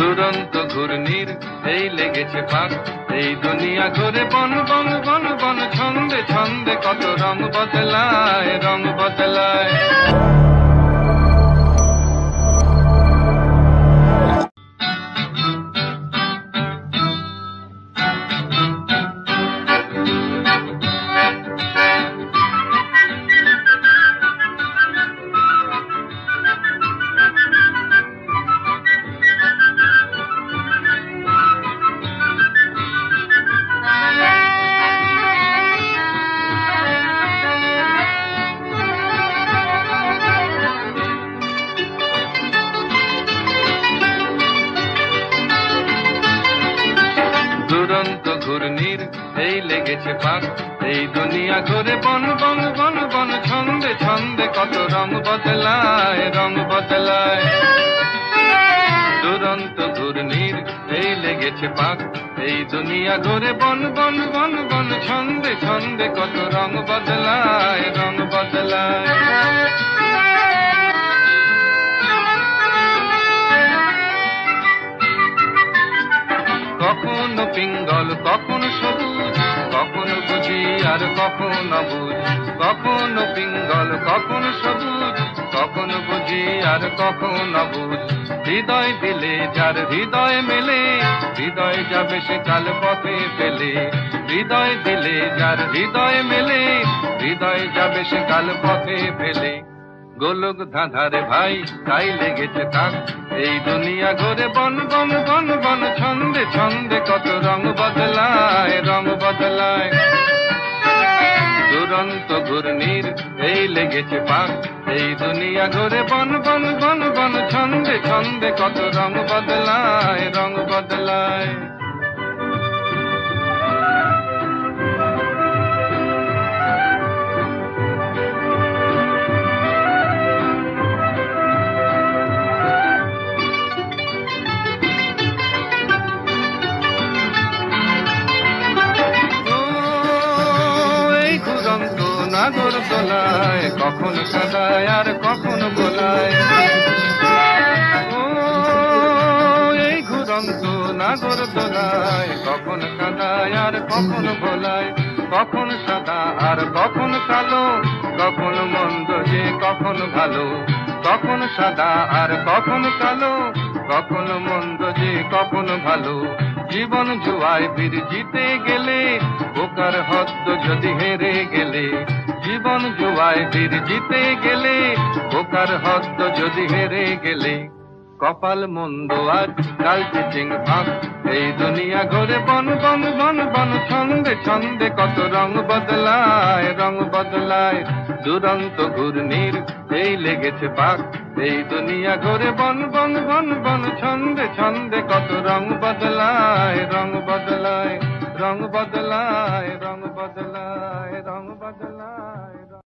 দুরন্ত ঘূর্ণির এই লেগেছে পাক, এই দুনিয়া ঘুরে বন বন বন বন, ছন্দে ছন্দে কত রং বদলায়, রং বদলায়। দুরন্ত ঘূর্ণির এই লেগেছে পাক, এই দুনিয়া ঘুরে বন বন বন বন, ছন্দে ছন্দে কত রং বদলায়, রং বদলায়। দুরন্ত ঘূর্ণির এই লেগেছে পাক, এই দুনিয়া ঘুরে বন বন বন বন, ছন্দে ছন্দে কত রং বদলায়, রং বদলায়। কখনো পিঙ্গল কখনো সবুজ, কখনো বুঝি আর কখনো অবুঝ, কখনো পিঙ্গল কখনো সবুজ, কখনো বুঝি আর কখনো অবুঝ। হৃদয় দিলে যার হৃদয় মেলে, হৃদয় যাবে সে কাল পথে ফেলে। হৃদয় দিলে যার হৃদয় মেলে, হৃদয় যাবে সে কাল পথে ফেলে। গোলক ধাঁধারে ভাই তাই লেগেছে তাক, এই দুনিয়া ঘুরে বন বন বন বন, ছন্দে ছন্দে কত রং বদলায়, রং বদলায়। দুরন্ত ঘূর্ণির এই লেগেছে পাক, এই দুনিয়া ঘুরে বন বন বন বন, ছন্দে ছন্দে কত রং বদলায়, রং বদলায়। নাগর দোলায় কখন কাদায় আর কখন গোলায়, ও এই ঘুরন্ত নাগর দোলায় কখন কাদায় আর কখন গোলায়। কখন সাদা আর কখন কালো, কখন মন্দ যে কখন ভালো। কখন সাদা আর কখন কালো, কখন মন্দ যে কখন ভালো। জীবন জুয়ায় বীর জিতে গেলে, বোকার হদ্দ যদি হেরে গেলে। জীবন জুয়ায় বীর জিতে গেলে, বোকার হদ্দ যদি হেরে গেলে। কপাল মন্দ আজ কাল চিচিং ভাগ, এই দুনিয়া ঘুরে বন বন বন বন, ছন্দে ছন্দে কত রং বদলায়, রং বদলায়। দুরন্ত ঘূর্ণির এই লেগেছে পাক, এই দুনিয়া ঘুরে বন বন বন বন, ছন্দে ছন্দে কত রং বদলায়, রং বদলায়, রং বদলায়, রং বদলায়, রং বদলায়।